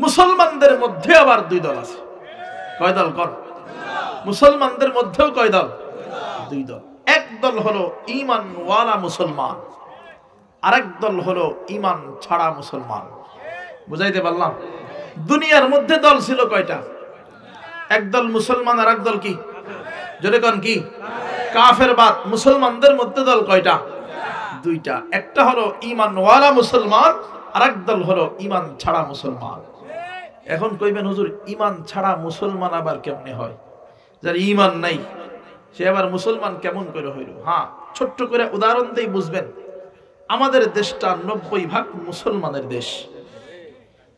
মুসলমানদের মধ্যে আবার দুই দল আছে। কয় দল? কর মুসলমানদের মধ্যেও কয় দল? দুই দল। এক দল হলো ঈমানওয়ালা মুসলমান, আরেক দল হলো ঈমান ছাড়া মুসলমান। বুঝাইতে পারলাম? দুনিয়ার মধ্যে দল ছিল কয়টা? এক দল মুসলমান, আর এক দল কি? জোরে কোন কি? কাফের বাদ। মুসলমানদের মধ্যে দল কয়টা? দুইটা। একটা হলো ঈমানওয়ালা মুসলমান, আরেক দল হলো ঈমান ছাড়া মুসলমান। এখন কইবেন হুজুর ঈমান ছাড়া মুসলমান আবার কেমনে হয়? যার ঈমান নাই সে আবার মুসলমান কেমন করে হইল? হ্যাঁ, ছোট্ট করে উদাহরণ দেই বুঝবেন। আমাদের দেশটা 90% মুসলমানের দেশ।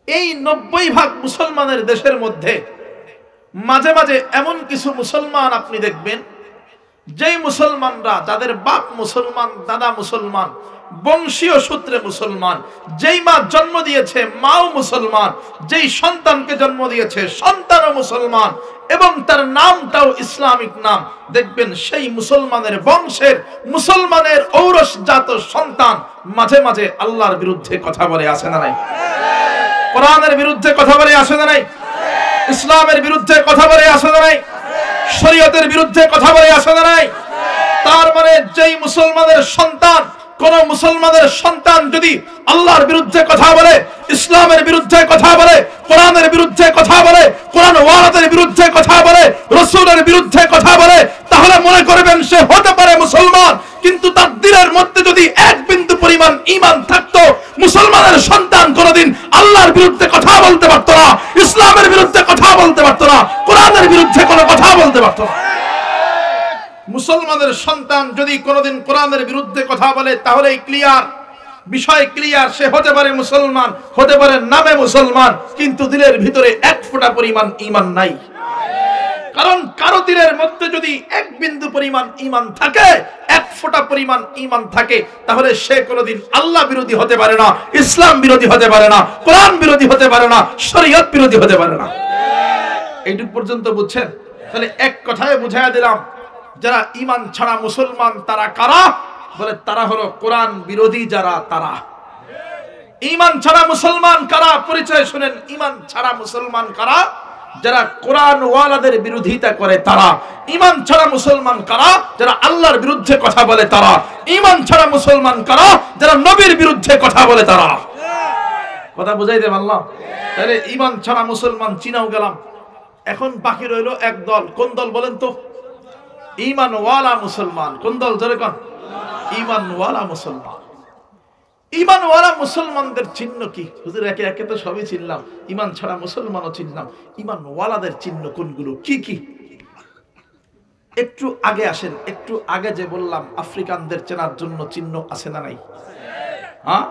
এই 90% মুসলমানের দেশের মধ্যে মাঝে মাঝে এমন কিছু মুসলমান আপনি দেখবেন, যেই মুসলমানরা যাদের বাপ মুসলমান, দাদা মুসলমান, বংশীয় সূত্রে মুসলমান, যেই মা জন্ম দিয়েছে মাও মুসলমান, যেই সন্তানকে জন্ম দিয়েছে সন্তানও মুসলমান, এবং তার নামটাও ইসলামিক নাম, দেখবেন সেই মুসলমানের বংশের, মুসলমানের ঔরসজাত সন্তান মাঝে মাঝে আল্লাহর বিরুদ্ধে কথা বলে, আসে না নাই? কোরআনের বিরুদ্ধে কথা বলে, আসে না নাই? ইসলামের বিরুদ্ধে কথা বলে, আসে না নাই? শরীয়তের বিরুদ্ধে কথা বলে, আসে না নাই? তার মানে যেই মুসলমানের সন্তান, কোন মুসলমানের সন্তান যদি আল্লাহর বিরুদ্ধে কথা বলে, ইসলামের বিরুদ্ধে কথা বলে, কোরআনের বিরুদ্ধে কথা বলে, কোরআন ওয়ালাদের বিরুদ্ধে কথা বলে, রাসূলের বিরুদ্ধে কথা বলে, তাহলে মনে করবেন সে হতে পারে মুসলমান, কিন্তু তার দিলের মধ্যে যদি এক বিন্দু পরিমাণ ঈমান থাকতো, মুসলমানের সন্তান কোনদিন আল্লাহর বিরুদ্ধে কথা বলতে পারতো না, ইসলামের বিরুদ্ধে কথা বলতে পারতো না, কোরআনের বিরুদ্ধে কোনো কথা বলতে পারতো না। মুসলমানের সন্তান যদি কোনদিন কোরআনের বিরুদ্ধে কথা বলে, তাহলে ক্লিয়ার, বিষয় ক্লিয়ার, সে হতে পারে মুসলমান, হতে পারে নামে মুসলমান, কিন্তু দিলের ভিতরে এক ফোঁটা পরিমাণ ঈমান নাই। কারণ কারো দিলের মধ্যে যদি এক বিন্দু পরিমাণ ঈমান থাকে, এক ফোঁটা পরিমাণ ঈমান থাকে, তাহলে সে কোনদিন আল্লাহ বিরোধী হতে পারে না, ইসলাম বিরোধী হতে পারে না, কোরআন বিরোধী হতে পারে না, শরীয়ত বিরোধী হতে পারে না। এইটুক পর্যন্ত বুঝছেন? তাহলে এক কথায় বুঝাইয়া দিলাম, যারা ঈমান ছাড়া মুসলমান তারা কারা? বলে তারা হলো কোরআন বিরোধী যারা, তারা। ঈমান ছাড়া মুসলমান কারা? পরিচয় শুনেন। ঈমান ছাড়া মুসলমান কারা? যারা কোরআন ওয়ালাদের বিরোধিতা করে তারা। ঈমান ছাড়া মুসলমান কারা? যারা আল্লাহর বিরুদ্ধে কথা বলে তারা। ঈমান ছাড়া মুসলমান কারা? যারা নবীর বিরুদ্ধে কথা বলে তারা। কথা বুঝাইতে পারলাম? তাহলে ঈমান ছাড়া মুসলমান চিনাও গেলাম। এখন বাকি রইল এক দল। কোন দল বলেন তো? ঈমানওয়ালা মুসলমান। কোন দল? জোরে কোন? ঈমানওয়ালা মুসলমান। ঈমানওয়ালা মুসলমানদের চিহ্ন কি? হুজুর একে একে তো সবই চিনলাম, ঈমান ছাড়া মুসলমানও চিনলাম, ঈমানওয়ালাদের চিহ্ন কোনগুলো, কি কি? একটু আগে আসেন। একটু আগে যে বললাম আফ্রিকানদের চেনার জন্য চিহ্ন আছে না নাই? হ্যাঁ,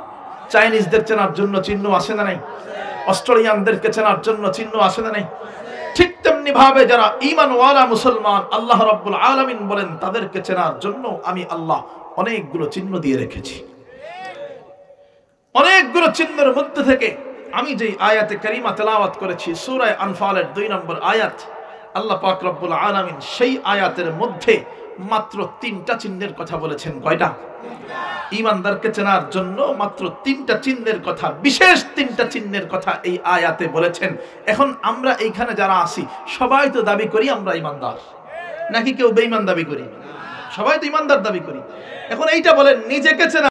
চাইনিজদের চেনার জন্য চিহ্ন আছে না নাই? অস্ট্রেলিয়ানদেরকে চেনার জন্য চিহ্ন আছে না নাই? ঠিক তেমনি ভাবে যারা ঈমানওয়ালা মুসলমান, আল্লাহ রাব্বুল আলামিন বলেন তাদেরকে চেনার জন্য আমি আল্লাহ অনেকগুলো চিহ্ন দিয়ে রেখেছি। অনেকগুলো চিহ্নের মধ্যে থেকে আমি যে আয়াতে কারিমা তেলাওয়াত করেছি সূরা আনফালের 2 নম্বর আয়াত, আল্লাহ পাক রব্বুল আলামিন সেই আয়াতের মধ্যে মাত্র 3টা চিহ্নের কথা বলেছেন। কয়টা? ঈমানদারকে চেনার জন্য মাত্র 3টা চিহ্নের কথা, বিশেষ 3টা চিহ্নের কথা এই আয়াতে বলেছেন। এখন আমরা এইখানে যারা আছি সবাই তো দাবি করি আমরা ঈমানদার, নাকি কেউ বেঈমান দাবি করি? সবাই তো ঈমানদার দাবি করি। এখন এইটা বলেন, নিজেকে চেনা